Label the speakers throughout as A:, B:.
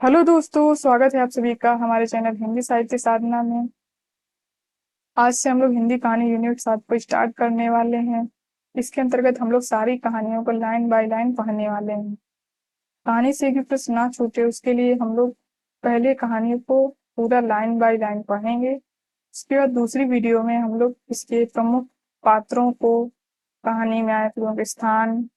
A: Hello दोस्तों, स्वागत है आप सभी का हमारे चैनल हिंदी साहित्य साधना में। आज से हम लोग हिंदी कहानी यूनिट 7 को स्टार्ट करने वाले हैं। इसके अंतर्गत हम लोग सारी कहानियों को लाइन बाय लाइन पढ़ने वाले हैं। कहानी से एक भी प्रश्न ना छूटे उसके लिए हम लोग पहले कहानी को पूरा लाइन बाय लाइन पढ़ेंगे। उसके बाद दूसरी वीडियो में हम लोग इसके प्रमुख पात्रों को, कहानी में आए लोगों के स्थान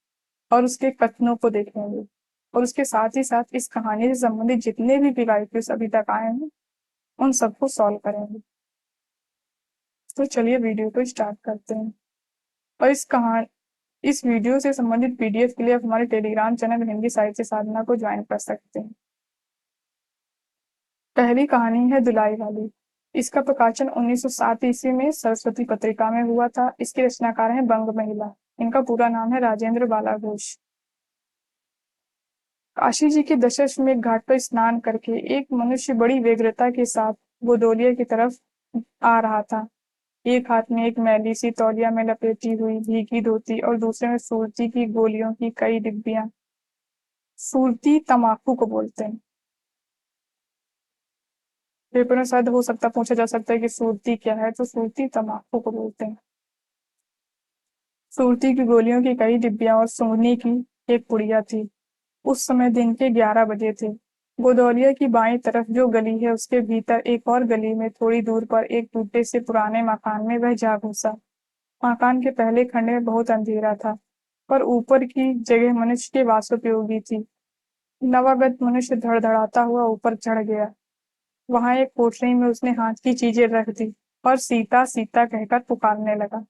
A: और उसके कथनों को देखेंगे। और उसके साथ ही साथ इस कहानी से संबंधित जितने भी विवाहित अभी तक आए हैं उन सबको सॉल्व करेंगे। तो चलिए वीडियो को स्टार्ट करते हैं। और इस वीडियो से संबंधित पीडीएफ के लिए आप हमारे टेलीग्राम चैनल हिंदी साहित्य साधना को ज्वाइन कर सकते हैं। पहली कहानी है दुलाई वाली। इसका प्रकाशन 1907 ईस्वी में सरस्वती पत्रिका में हुआ था। इसके रचनाकार हैं बंग महिला। इनका पूरा नाम है राजेंद्र बाला घोष। काशी जी के दशाश्वमेध घाट पर स्नान करके एक मनुष्य बड़ी व्यग्रता के साथ गोदोलिया की तरफ आ रहा था। एक हाथ में एक मैली सी तौलिया में लपेटी हुई भीगी धोती और दूसरे में सुरती की गोलियों की कई डिब्बियां। सुरती तमाकू को बोलते हैं। पेपर में शायद हो सकता पूछा जा सकता है कि सुरती क्या है, तो सुरती तमाकू को बोलते हैं। सुरती की गोलियों की कई डिब्बियां और सूंघनी की एक पुड़िया थी। उस समय दिन के 11 बजे थे। गोदौलिया की बाईं तरफ जो गली है उसके भीतर एक और गली में थोड़ी दूर पर एक टूटे से पुराने मकान में वह जा घुसा। मकान के पहले खंड में बहुत अंधेरा था, पर ऊपर की जगह मनुष्य के वासोपयोगी थी। नवागत मनुष्य धड़धड़ाता हुआ ऊपर चढ़ गया। वहां एक कोठरी में उसने हाथ की चीजें रख दी और सीता सीता कहकर पुकारने लगा।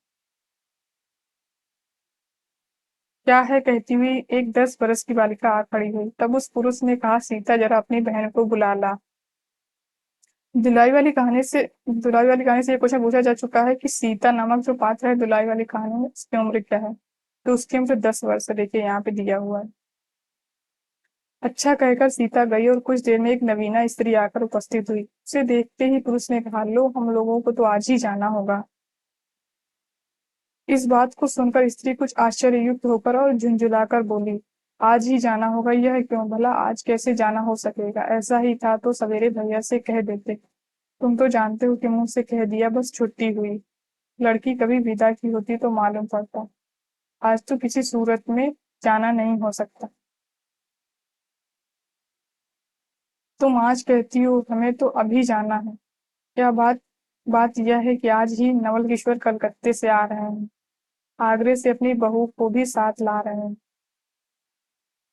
A: क्या है कहती हुई एक 10 बरस की बालिका आ खड़ी हुई। तब उस पुरुष ने कहा, सीता जरा अपनी बहन को बुला ला। दुलाई वाली कहानी से ये क्वेश्चन पूछा जा चुका है कि सीता नामक जो पात्र है दुलाई वाली कहानी में, उसकी उम्र क्या है। तो उसकी उम्र 10 वर्ष है। देखिए यहाँ पे दिया हुआ है। अच्छा कहकर सीता गई और कुछ देर में एक नवीना स्त्री आकर उपस्थित हुई। उसे देखते ही पुरुष ने कहा, लो हम लोगों को तो आज ही जाना होगा। इस बात को सुनकर स्त्री कुछ आश्चर्ययुक्त होकर और झुंझुलाकर बोली, आज ही जाना होगा? यह क्यों भला? आज कैसे जाना हो सकेगा? ऐसा ही था तो सवेरे भैया से कह देते। तुम तो जानते हो कि मुंह से कह दिया बस छुट्टी हुई। लड़की कभी विदा की होती तो मालूम पड़ता। आज तो किसी सूरत में जाना नहीं हो सकता। तुम आज कहती हो हमें तो अभी जाना है। यह बात बात यह है कि आज ही नवल किशोर कलकत्ते से आ रहे हैं। आगरे से अपनी बहू को भी साथ ला रहे हैं।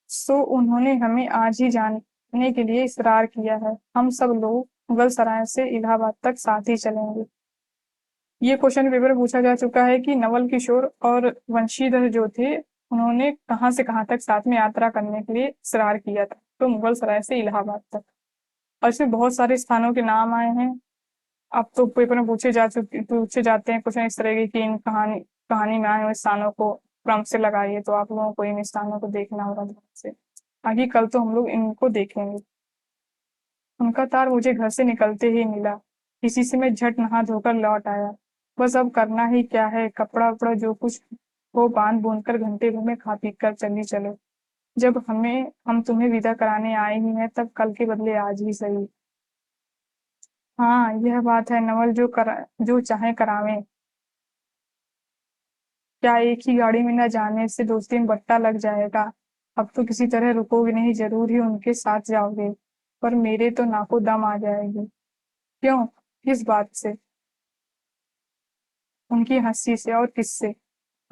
A: सो उन्होंने हमें आज ही जाने के लिए इसरार किया है। हम सब लोग मुगल सराय से इलाहाबाद तक साथ ही चलेंगे। ये क्वेश्चन पेपर में पूछा जा चुका है कि नवल किशोर और वंशीधर जो थे उन्होंने कहाँ से कहाँ तक साथ में यात्रा करने के लिए इसरार किया था। तो मुगल सराय से इलाहाबाद तक। और इसमें बहुत सारे स्थानों के नाम आए हैं। अब तो पेपर में पूछे जाते हैं क्वेश्चन इस तरह के कि इन कहानी में आए हुए स्थानों को क्रम से लगाइए। तो आप लोगों को इन स्थानों को देखना होगा ध्यान से। आगे कल तो हम लोग इनको देखेंगे। उनका तार मुझे घर से निकलते ही मिला। इसी से मैं झट नहा धोकर लौट आया। बस अब करना ही क्या है, कपड़ा उपड़ा जो कुछ वो बांध बूंद कर घंटे भर में खा पी कर चली चलो। जब हम तुम्हें विदा कराने आए ही हैं तब कल के बदले आज ही सही। हाँ यह बात है, नवल जो चाहे करावे। क्या एक ही गाड़ी में न जाने से 2 3 बट्टा लग जाएगा। अब तो किसी तरह रुकोगे नहीं, जरूर ही उनके साथ जाओगे। पर मेरे तो नाको दम आ जाएगी। क्यों? किस बात से? उनकी हंसी से। और किससे?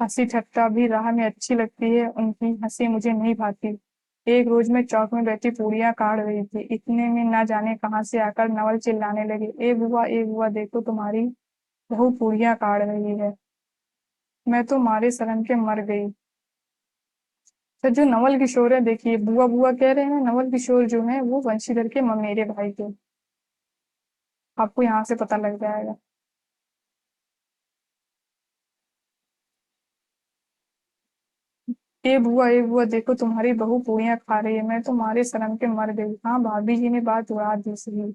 A: हंसी ठट्टा भी राह में अच्छी लगती है, उनकी हंसी मुझे नहीं भाती। एक रोज मैं चौक में बैठी पूड़ियां काढ़ रही थी, इतने में ना जाने कहाँ से आकर नवल चिल्लाने लगे, ए बुआ देखो तुम्हारी बहू पूड़ियां काढ़ रही है। मैं तो मारे शर्म के मर गई। तो जो नवल किशोर है, देखिए बुआ बुआ कह रहे हैं, नवल किशोर जो है वो वंशीधर के ममेरे भाई थे। आपको यहाँ से पता लग जाएगा। ए बुआ देखो तुम्हारी बहू पूड़ियां खा रही है। मैं तो मारे शर्म के मर गई। हाँ भाभी जी ने बात उड़ा दी सही।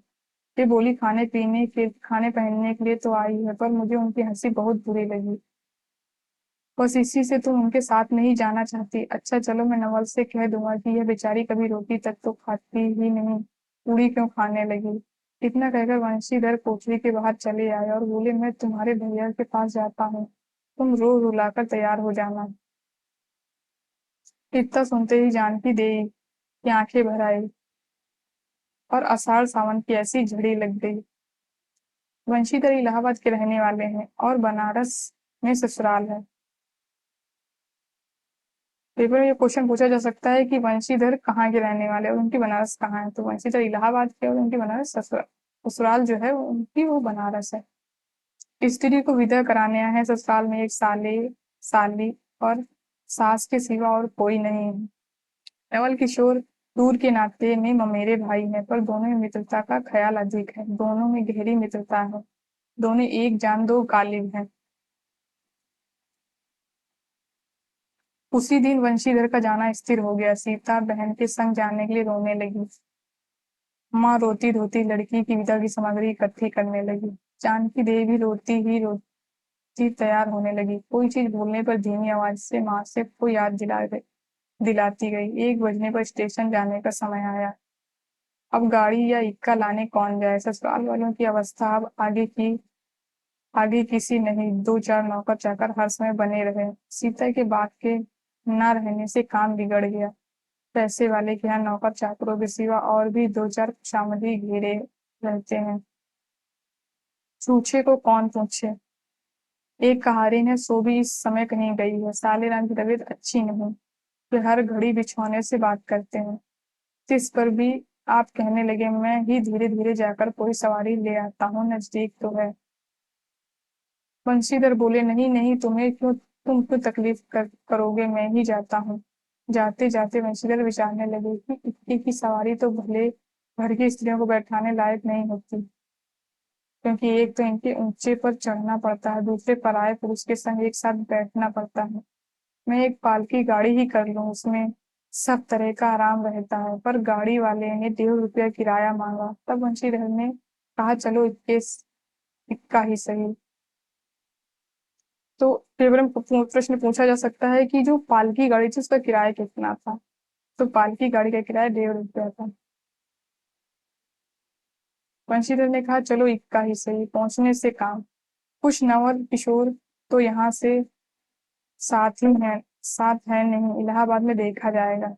A: ये बोली, खाने पहनने के लिए तो आई है, पर मुझे उनकी हंसी बहुत बुरी लगी। बस इसी से तुम उनके साथ नहीं जाना चाहती। अच्छा चलो, मैं नवल से कह दूंगा कि यह बेचारी कभी रोटी तक तो खाती ही नहीं। पूड़ी क्यों खाने लगी? इतना कहकर वंशीधर कोठरी के बाहर चले आए और बोले, मैं तुम्हारे भैया के पास जाता हूँ, तुम रो रुलाकर तैयार हो जाना। इतना सुनते ही जानकी देवी की आंखें भर आई और आषाढ़ सावन की ऐसी झड़ी लग गई। वंशीधर इलाहाबाद के रहने वाले हैं और बनारस में ससुराल है। पेपर में ये क्वेश्चन पूछा जा सकता है कि वंशीधर कहाँ के रहने वाले और उनकी बनारस कहाँ है। तो वंशीधर इलाहाबाद के और उनकी बनारस ससुराल जो है उनकी वो बनारस है। स्त्री को विदा कराने आए हैं ससुराल में एक साले, साली और सास के सिवा और कोई नहीं है। नवल किशोर दूर के नाते में ममेरे भाई हैं, पर दोनों में मित्रता का ख्याल अधिक है। दोनों में गहरी मित्रता है। दोनों एक जान दो गालिब हैं। उसी दिन वंशीधर का जाना स्थिर हो गया। सीता बहन के संग जाने के लिए रोने लगी। माँ रोती धोती लड़की की विदा की सामग्री इकट्ठी करने लगी। जानकी देवी भी रोती तैयार होने लगी। कोई चीज भूलने पर धीमी आवाज से माँ से कोई याद दिलाती गई। 1 बजने पर स्टेशन जाने का समय आया। अब गाड़ी या इक्का लाने कौन जाए? ससुराल वालों की अवस्था अब आगे किसी नहीं। 2-4 नौकर चाकर हर समय बने रहे। सीता के बाप के न रहने से काम बिगड़ गया। पैसे वाले के यहाँ नौकर चाकरों के सिवा और भी 2-4 खुशामदी घेरे रहते हैं। छूछे को कौन पूछे? एक कहारी ने सो भी इस समय कहीं गई है। साले राम की तबीयत अच्छी नहीं, वे हर घड़ी बिछौने से बात करते हैं। जिस पर भी आप कहने लगे, मैं ही धीरे धीरे जाकर कोई सवारी ले आता हूँ, नजदीक तो है। बंशीधर बोले, नहीं नहीं, तुम क्यों तकलीफ करोगे, मैं ही जाता हूँ। जाते जाते बंशीधर विचारने लगे कि इक्के की सवारी तो भले घर की स्त्रियों को बैठाने लायक नहीं होती, क्योंकि एक तो इनके ऊंचे पर चढ़ना पड़ता है, दूसरे पराये पुरुष के संग एक साथ बैठना पड़ता है। मैं एक पालकी गाड़ी ही कर लूं, उसमें सब तरह का आराम रहता है। पर गाड़ी वाले ने 1.5 रुपया किराया मांगा। तब बंशीधर ने कहा, चलो इक्का ही सही। तो पेपर में प्रश्न पूछा जा सकता है कि जो पालकी गाड़ी थी उसका किराया कितना था? तो पालकी गाड़ी का किराया 1.5 रुपया था। बंशीधर ने कहा, चलो इक्का ही सही, पहुंचने से काम। कुछ नवल किशोर तो यहाँ से साथ है नहीं, इलाहाबाद में देखा जाएगा।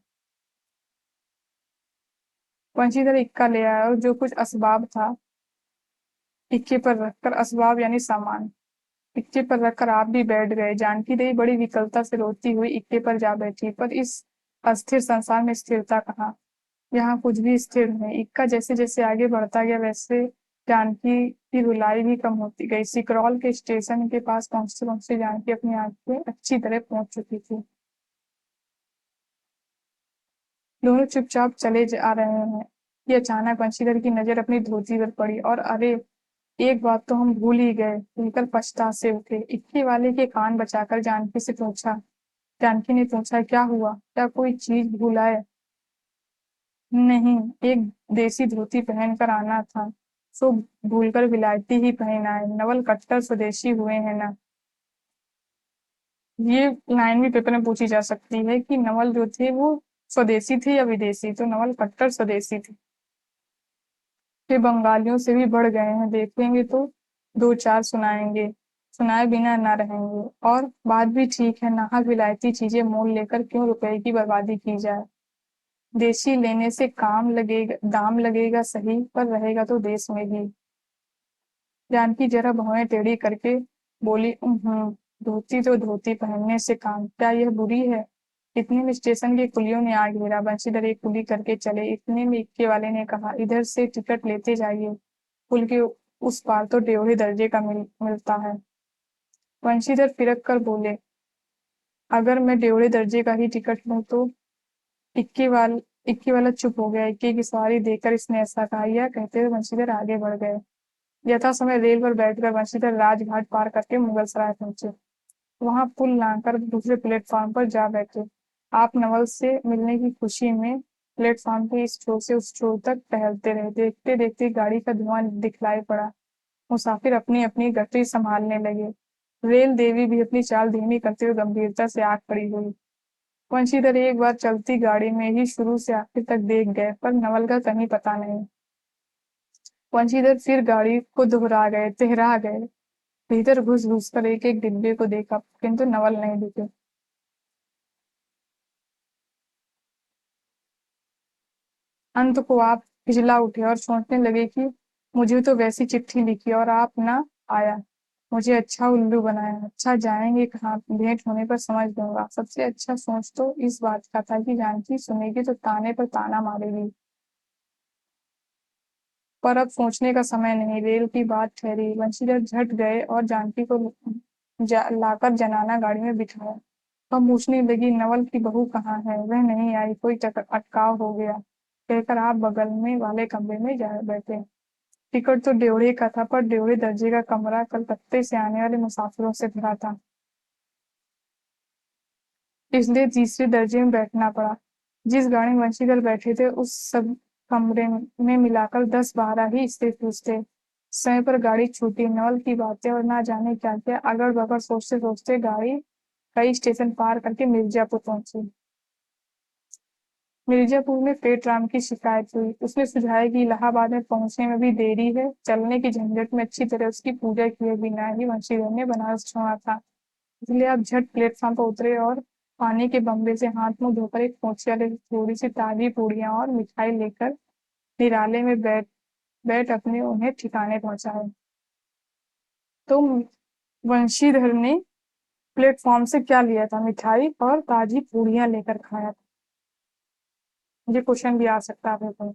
A: बंशीधर इक्का ले आया और जो कुछ असबाब था इक्के पर रखकर, असबाब यानी सामान, इक्के पर रखकर आप भी बैठ गए। जानकी देवी बड़ी विकलता से रोती हुई इक्के पर जा बैठी। पर इस अस्थिर संसार में स्थिरता कहाँ? यहाँ कुछ भी स्थिर नहीं। इक्का जैसे जैसे आगे बढ़ता गया वैसे जानकी की रुलाई भी कम होती गई। सिकरौल के स्टेशन के पास पहुंचते पहुंचते जानकी अपनी आंखें अच्छी तरह पहुंच चुकी थी। दोनों चुपचाप चले जा रहे हैं कि अचानक बंशीधर की नजर अपनी धोती पर पड़ी और अरे, एक बात तो हम भूल ही गए, कहकर पछता से उठे। इक्के वाले के कान बचाकर जानकी ने पूछा, क्या हुआ? क्या कोई चीज भूलाए? नहीं, एक देसी धोती पहन कर आना था, सो भूलकर विलायती ही पहन आए। नवल कट्टर स्वदेशी हुए हैं ना। ये लाइन भी पेपर में पूछी जा सकती है कि नवल जो थे वो स्वदेशी थे या विदेशी। तो नवल कट्टर स्वदेशी थे। ये बंगालियों से भी बढ़ गए हैं, देखेंगे तो 2-4 सुनाएंगे, सुनाए बिना ना रहेंगे। और बात भी ठीक है, नाहक विलायती चीजें मोल लेकर क्यों रुपए की बर्बादी की जाए। देशी लेने से दाम लगेगा सही, पर रहेगा तो देश में ही। जानकी जरा भौहें टेढ़ी करके बोली, धोती तो धोती, पहनने से काम, क्या यह बुरी है? इतने में स्टेशन के कुलियों ने आ घेरा। बंशीधर एक कुली करके चले। इतने में इक्के वाले ने कहा, इधर से टिकट लेते जाइए, पुल के उस पार तो ड्योढ़ी दर्जे का मिलता है। बंशीधर फिरक कर बोले, अगर मैं ड्योढ़ी दर्जे का ही टिकट लूं तो? इक्के वाला चुप हो गया। इक्के की सवारी देखकर इसने ऐसा कहा। यह कहते हुए बंशीधर आगे बढ़ गए। यथा समय रेल पर बैठकर बंशीधर राजघाट पार करके मुगल सराय पहुंचे। वहां पुल लांघकर दूसरे प्लेटफॉर्म पर जा बैठे। आप नवल से मिलने की खुशी में प्लेटफॉर्म के इस छोर से उस छोर तक टहलते रहे। देखते देखते गाड़ी का धुआं दिखलाई पड़ा। मुसाफिर अपनी अपनी गति संभालने लगे। रेल देवी भी अपनी चाल धीमी करते हुए गंभीरता से आग खड़ी हुई। वंशीधर एक बार चलती गाड़ी में ही शुरू से आखिर तक देख गए, पर नवल का कहीं पता नहीं। वंशीधर फिर गाड़ी को तिहरा गए। भीतर घुस घुस कर एक एक डिब्बे को देखा, किंतु नवल नहीं दिखे। अंत को आप पिछला उठे और सोचने लगे कि मुझे तो वैसी चिट्ठी लिखी और आप ना आया, मुझे अच्छा उल्लू बनाया। अच्छा, जाएंगे कहाँ, भेंट होने पर समझ लूंगा। सबसे अच्छा सोच तो इस बात का था कि जानकी सुनेगी तो ताने पर ताना मारेगी, पर अब सोचने का समय नहीं। रेल की बात ठहरी। बंशीधर झट गए और जानकी को लाकर जनाना गाड़ी में बिठाया। वह पूछने लगी, नवल की बहू कहाँ है? वह नहीं आई, कोई अटकाव हो गया, कहकर आप बगल में वाले कमरे में जा बैठे। टिकट तो ड्योढ़े का था, पर ड्योढ़े दर्जे का कमरा कलकत्ते से आने वाले मुसाफिरों से भरा था, इसलिए तीसरे दर्जे में बैठना पड़ा। जिस गाड़ी में बंशीधर बैठे थे उस सब कमरे में मिलाकर 10-12 ही स्टेशन थे। समय पर गाड़ी छूटी। नवल की बातें और ना जाने क्या क्या अगड़ बगड़ सोचते सोचते गाड़ी कई स्टेशन पार करके मिर्जापुर पहुंची। मिर्जापुर में पेटराम की शिकायत हुई। उसने सुझाया कि इलाहाबाद में पहुंचने में भी देरी है, चलने की झंझट में अच्छी तरह उसकी पूजा किए बिना ही बंशीधर ने बनारस छोड़ा था। इसलिए आप झट प्लेटफॉर्म पर उतरे और पानी के बम्बे से हाथ मुंह धोकर एक पोंछे वाले थोड़ी सी ताजी पूड़ियां और मिठाई लेकर निराले में बैठ अपने उन्हें ठिकाने पहुंचाए। तो वंशीधर ने प्लेटफॉर्म से क्या लिया था? मिठाई और ताजी पूड़ियां लेकर खाया था। ये क्वेश्चन भी आ सकता है आपको।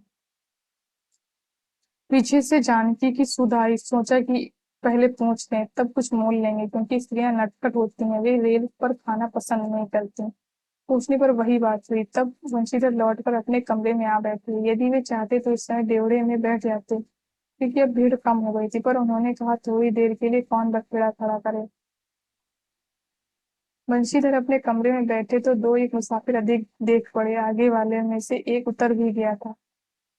A: पीछे से जानकी की सुधाई, सोचा कि पहले पूछते हैं तब कुछ मोल लेंगे, क्योंकि स्त्रियां नटखट होती हैं, वे रेल पर खाना पसंद नहीं करती। पूछने पर वही बात हुई। तब बंशीधर लौटकर अपने कमरे में आ बैठे। यदि वे चाहते तो इस समय ड्योढ़े में बैठ जाते, क्योंकि अब भीड़ कम हो गई थी, पर उन्होंने कहा थोड़ी देर के लिए कौन बखेड़ा खड़ा करे। बंशीधर अपने कमरे में बैठे तो दो एक मुसाफिर अधिक देख पड़े। आगे वाले में से एक उतर भी गया था।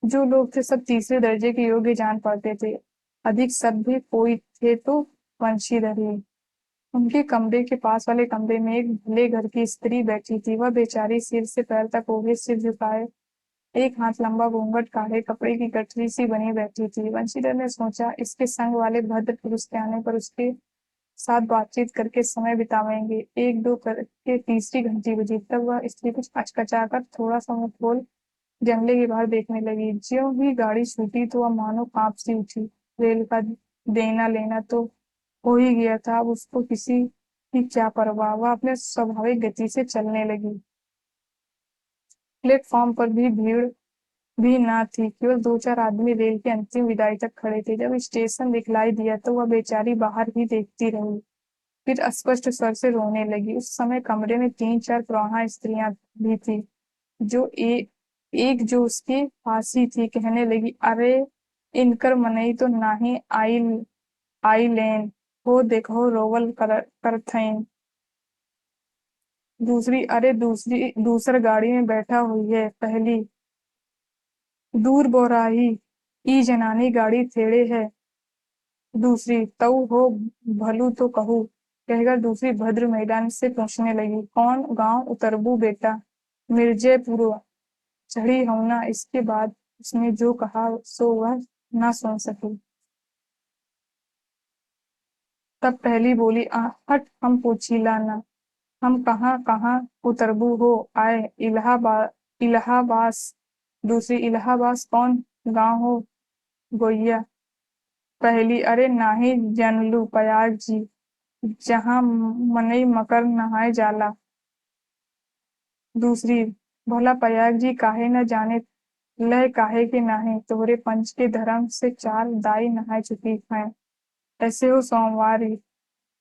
A: जो लोग थे सब तीसरे दर्जे के योग्य जान पड़ते थे। अधिक सभ्य कोई थे तो बंशीधर ही। उनके कमरे के पास वाले कमरे में एक भले घर की स्त्री बैठी थी। वह बेचारी सिर से पैर तक ओढ़े, सिर झुकाए, एक हाथ लंबा घूंघट काढ़े, कपड़े की गठरी सी बनी बैठी थी। बंशीधर ने सोचा, इसके संग वाले भद्र पुरुष के आने पर उसके साथ बातचीत करके समय बितावेंगे। एक दो करके तीसरी घंटी बजी। तब वह स्त्री कुछ अचकचा कर थोड़ा सा मुंह खोल जंगले के बाहर देखने लगी। ज्यों ही गाड़ी छूटी तो वह मानो कांप सी उठी। रेल का देना लेना तो हो ही गया था, अब उसको किसी की क्या परवाह। वह अपने स्वाभाविक गति से चलने लगी। प्लेटफॉर्म पर भी भीड़ भी ना थी, केवल 2-4 आदमी रेल की अंतिम विदाई तक खड़े थे। जब स्टेशन दिखलाई दिया तो वह बेचारी बाहर ही देखती रही, फिर अस्पष्ट स्वर से रोने लगी। उस समय कमरे में 3-4 प्रौढ़ा स्त्रियां भी थी, जो एक जो उसके पास ही थी, कहने लगी, अरे इनकर मनई तो नाही आई लेन हो, देखो रोवल करथईन। दूसरी, अरे दूसर गाड़ी में बैठा हुई है। पहली, दूर बोराही ई जनानी गाड़ी थेड़े है। दूसरी, तऊ हो भलू तो कहू, कहकर दूसरी भद्र मैदान से पूछने लगी, कौन गांव उतरबू बेटा? मिर्जेपुर चढ़ी हूं ना। इसके बाद उसने जो कहा सो वह ना सुन सकी। तब पहली बोली, हट, हम पूछीला ना, हम कहाँ कहाँ उतरबू हो आए? इलाहाबाद। दूसरी, इलाहाबाद कौन गांव हो गोइया? पहली, अरे नाही जनलू पयाग जी, जहाँ मनई मकर नहाए जाला। दूसरी, भला पयाग जी काहे न जाने, लय काहे के नाहे, तोहरे पंच के धर्म से 4 दाई नहाए चुकी हैं। ऐसे हो सोमवारी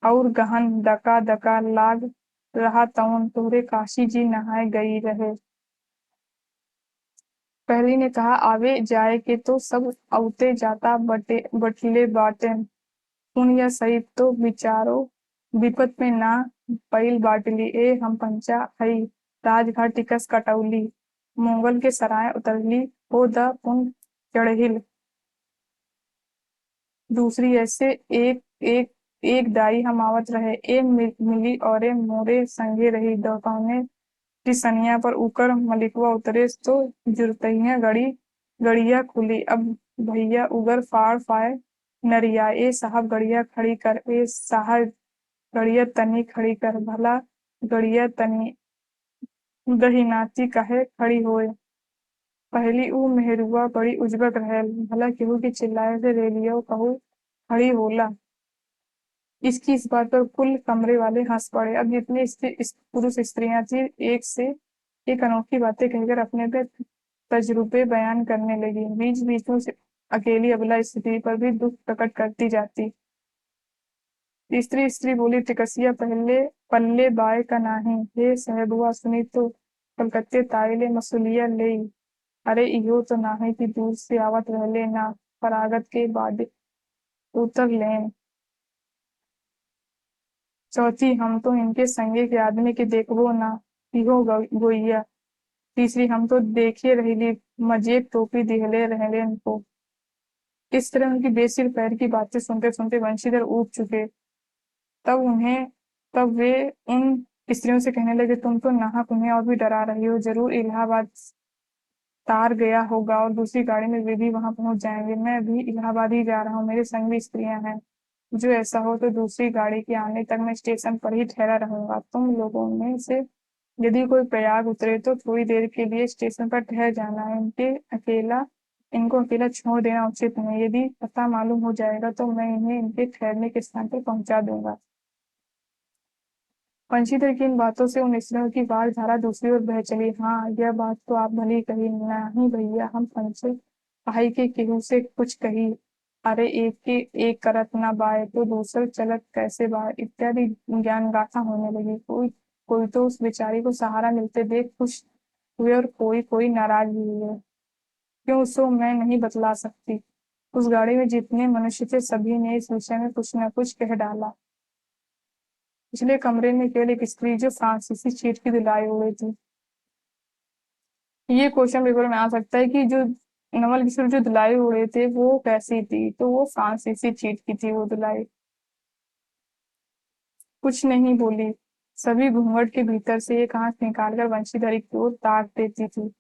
A: और गहन दका दका लाग रहा तउन तोहरे काशी जी नहाए गई रहे। पहली ने कहा, आवे जाए के तो सब औते जाता बटले बाटे, सुन या सही तो विचारो विपत में ना पईल बाटली। ए हम पंचा हई राजघाट टिकस कटौली, मोगल के सराय उतरली हो द पुन चढ़हिल। दूसरी, ऐसे एक एक एक दाई हम आवत रहे, मिली औरे मोरे संगे रही, दौकौने टिसनिया पर उकर मलिकवा उतरे तो जुरतइया गड़िया खुली। अब भैया उगर फाड़ फाड़ नरिया, ए साहब गड़िया खड़ी कर, ए साहब गड़िया तनी खड़ी कर, भला गड़िया तनी दहिनाती काहे खड़ी होए। पहली ऊ मेहरुआ बड़ी उजबक रहेल, भला केहू के चिल्लाए से रेलियो कहू खड़ी होला। इसकी इस बात पर कुल कमरे वाले हंस पड़े। अब जितने पुरुष स्त्रियां थी एक से एक अनोखी बातें कहकर अपने पे तजुर्बे बयान करने लगी। बीच बीच में अकेली अबला स्त्री पर भी दुख प्रकट करती जाती। तीसरी स्त्री बोली, टिकसिया पहले पल्ले बाय का नाही, हे साहेबुआ सुनी तो कलकत्ते ताइले मसूलिया ले। अरे इहो तो नाही कि दूर से आवत रहले ना फरागत के बाद उतर लें। चौथी, हम तो इनके संगे के आदमी के देखबो ना, इहो गोइया। तीसरी, हम तो देखे रही मजेक टोपी दिहले रहले इनको। इस तरह उनकी बेसिर पैर की बातें सुनते सुनते वंशीधर ऊब चुके। तब उन्हें तब वे उन स्त्रियों से कहने लगे, तुम तो नाहक उन्हें और भी डरा रही हो, जरूर इलाहाबाद तार गया होगा और दूसरी गाड़ी में वे भी वहां पहुंच जाएंगे। मैं भी इलाहाबाद ही जा रहा हूँ, मेरे संग भी स्त्रियां हैं। जो ऐसा हो तो दूसरी गाड़ी के आने तक मैं स्टेशन पर ही ठहरा रहूंगा। तुम लोगों में से यदि कोई प्रयाग उतरे तो थोड़ी देर के लिए स्टेशन पर ठहर जाना है। इनको अकेला छोड़ देना उचित नहीं। यदि पता मालूम हो जाएगा तो मैं इन्हें इनके ठहरने के स्थान पर पहुंचा दूंगा। बंशीधर की इन बातों से उन स्त्रियों की बाल धारा दूसरी ओर बह चली। हाँ, यह बात तो आप भली कही। नहीं भैया, हम पंचे भाई के केहू से कुछ कही। अरे एक के एक करत ना बाय तो दूसर चलत कैसे बाय, इत्यादि ज्ञान गाथा होने लगी। कोई कोई तो उस बेचारी को सहारा मिलते देख खुश हुए और कोई कोई नाराज भी हुए। क्यों, सो मैं नहीं बतला सकती। उस गाड़ी में जितने मनुष्य थे सभी ने इस विषय में कुछ न कुछ कह डाला। पिछले कमरे में केवल एक स्त्री जो फ्रांसीसी चीट की दिलाई हुई थी। ये क्वेश्चन पेपर में आ सकता है कि जो नवल किशोर जो दिलाई उड़े थे वो कैसी थी, तो वो फ्रांसीसी चीट की थी वो दिलाई। कुछ नहीं बोली, सभी घूंघट के भीतर से एक आंख निकालकर वंशीधर की ओर ताक देती थी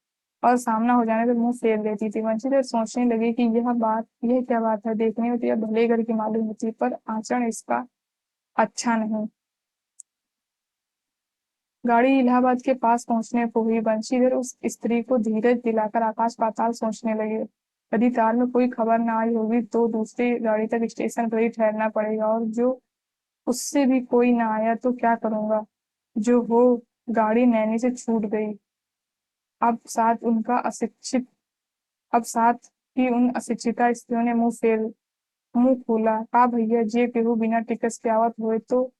A: और सामना हो जाने पर मुंह फेर देती थी। वंशीधर सोचने लगी कि यह क्या बात है, देखने में तो यह भले घर की मालूम होती पर आचरण इसका अच्छा नहीं। गाड़ी इलाहाबाद के पास पहुंचने को हुई। बंशीधर उस स्त्री को धीरज दिलाकर आकाश पाताल सोचने लगे। यदि तार में कोई खबर न आई होगी तो दूसरी गाड़ी तक स्टेशन पर ही ठहरना पड़ेगा, और जो उससे भी कोई ना आया तो क्या करूंगा। जो हो, गाड़ी नैनी से छूट गई। अब साथ उनका अशिक्षित अब साथ ही उन अशिक्षिता स्त्रियों ने मुंह खोला। का भैया जे केहू बिना टिकस के आवत हुए तो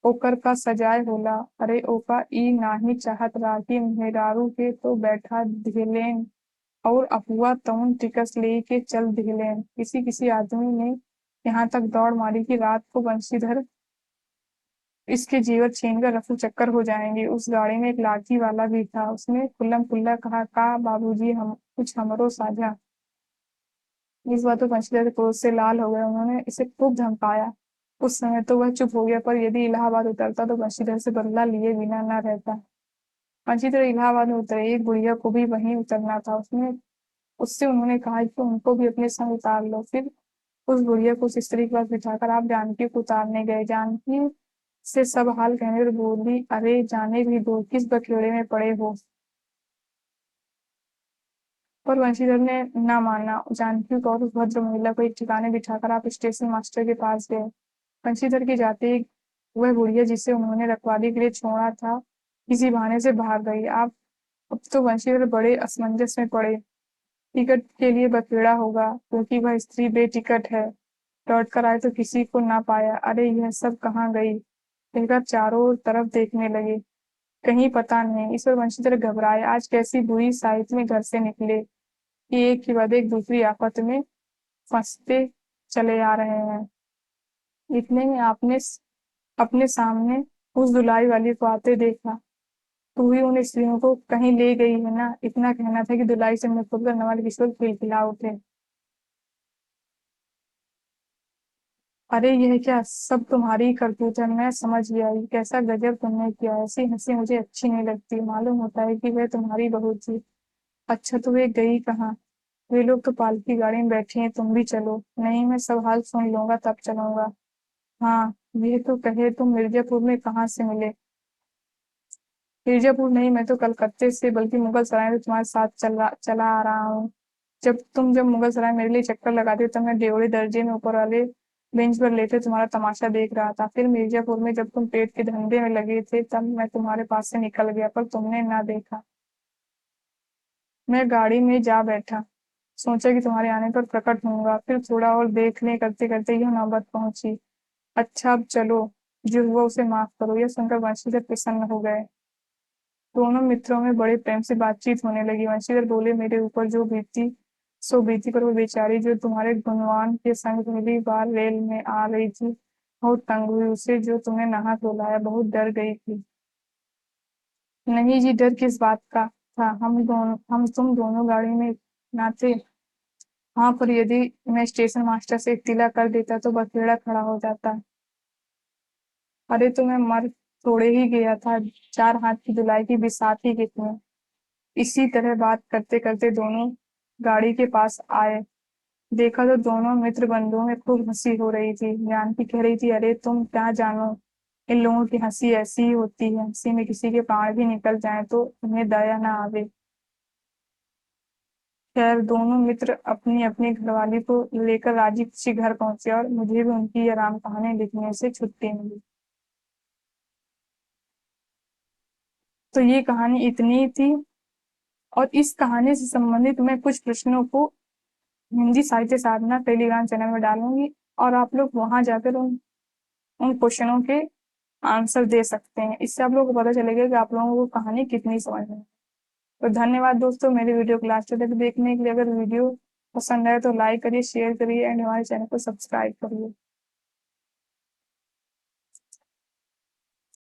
A: ओकर का सजाए होला। अरे ओका ई नाही चाहत राही मेहरारू के तो बैठा दिहलेन और अफुआ तउन टिकस ले के चल दिहलेन। किसी किसी आदमी ने यहाँ तक दौड़ मारी कि रात को बंशीधर इसके जीवर छीनकर रफू चक्कर हो जाएंगे। उस गाड़ी में एक लाठी वाला भी था। उसने खुल्लम खुल्ला कहा, का बाबूजी हम कुछ हमरो साझा। इस बात पर बंशीधर क्रोध से लाल हो गए। उन्होंने इसे खूब धमकाया। उस समय तो वह चुप हो गया, पर यदि इलाहाबाद उतरता तो बंशीधर से बदला लिए बिना न रहता। बंशीधर इलाहाबाद में उतरे। एक बुढ़िया को भी वहीं उतरना था। उसने उससे उन्होंने कहा कि उनको भी अपने संग उतार लो। फिर उस बुढ़िया को उस स्त्री के पास बिठाकर आप जानकी को उतारने गए। जानकी से सब हाल कहने पर बोली, अरे जाने भी दो, किस बखेड़े में पड़े हो। पर बंशीधर ने न माना। जानकी को और उस भद्र महिला को एक ठिकाने बिठाकर आप स्टेशन मास्टर के पास गए। बंशीधर के जाते ही वह बुढ़िया जिसे उन्होंने रखवाली के लिए छोड़ा था किसी बहाने से भाग गई। आप अब तो बंशीधर बड़े असमंजस में पड़े। टिकट के लिए बखेड़ा होगा क्योंकि वह स्त्री बेटिकट है। लौट कर आए तो किसी को ना पाया। अरे यह सब कहाँ गई, कहकर चारों तरफ देखने लगे। कहीं पता नहीं। इस पर बंशीधर घबराए। आज कैसी बुरी साइत में घर से निकले कि एक के बाद एक दूसरी आफत में फंसते चले आ रहे हैं। इतने में आपने अपने सामने उस धुलाई वाली को आते देखा। तू ही उन स्त्रियों को कहीं ले गई है ना। इतना कहना था कि धुलाई से मुंह खोलकर नवल किशोर खिलखिला उठे। अरे यह क्या सब तुम्हारी ही करतूत है, मैं समझ गया। ये कैसा गजब तुमने किया। ऐसी हंसी मुझे अच्छी नहीं लगती। मालूम होता है कि वह तुम्हारी बहू थी। अच्छा तो वे गई कहाँ। वे लोग तो पालकी गाड़ी में बैठे हैं, तुम भी चलो। नहीं, मैं सब हाल सुन लूंगा तब चलूंगा। हाँ, ये तो कहे तुम मिर्जापुर में कहाँ से मिले? मिर्जापुर नहीं, मैं तो कलकत्ते से, बल्कि मुगल सराय से तुम्हारे साथ चला आ रहा हूँ। जब मुगल सराय मेरे लिए चक्कर लगाते तब मैं ड्योढ़ी दर्जे में ऊपर वाले बेंच पर लेटे तुम्हारा तमाशा देख रहा था। फिर मिर्जापुर में जब तुम पेट के धंधे में लगे थे तब मैं तुम्हारे पास से निकल गया, पर तुमने ना देखा। मैं गाड़ी में जा बैठा, सोचा कि तुम्हारे आने पर प्रकट होऊंगा, फिर थोड़ा और देख ले करते करते यह नौबत पहुंची। अच्छा, अब चलो, जो हुआ उसे माफ करो। यह सुनकर वंशीधर प्रसन्न हो गए। दोनों मित्रों में बड़े प्रेम से बातचीत होने लगी। वंशीधर बोले, मेरे ऊपर जो बीती सो बीती, पर वो बेचारी जो तुम्हारे गुणवान के संग पहली बार रेल में आ रही थी, बहुत तंग हुई। उसे जो तुमने नहा धुलाया, बहुत डर गई थी। नहीं जी, डर किस बात का था? हम तुम दोनों गाड़ी में ना थे? हाँ, पर यदि मैं स्टेशन मास्टर से इत्तिला कर देता तो बखेड़ा खड़ा हो जाता। अरे, तो मैं मर थोड़े ही गया था, 4 हाथ की धुलाई की बिसात ही कितनी। इसी तरह बात करते करते दोनों गाड़ी के पास आए। देखा तो दोनों मित्र बंधुओं में खूब हंसी हो रही थी। जानकी कह रही थी, अरे तुम क्या जानो, इन लोगों की हंसी ऐसी ही होती है। हंसी में किसी के प्राण भी निकल जाए तो उन्हें दया ना आवे। खैर, दोनों मित्र अपनी अपनी घरवाली को लेकर राजी खुशी घर पहुंचे और मुझे भी उनकी ये राम कहानी लिखने से छुट्टी मिली। तो ये कहानी इतनी ही थी, और इस कहानी से संबंधित मैं कुछ प्रश्नों को हिंदी साहित्य साधना टेलीग्राम चैनल में डालूंगी, और आप लोग वहां जाकर उन उन क्वेश्चनों के आंसर दे सकते हैं। इससे आप लोगों को पता चलेगा कि आप लोगों को कहानी कितनी समझ में। तो धन्यवाद दोस्तों, मेरे वीडियो को लास्ट तक देखने के लिए। अगर वीडियो पसंद आए तो लाइक करिए, शेयर करिए एंड हमारे चैनल को सब्सक्राइब करिए।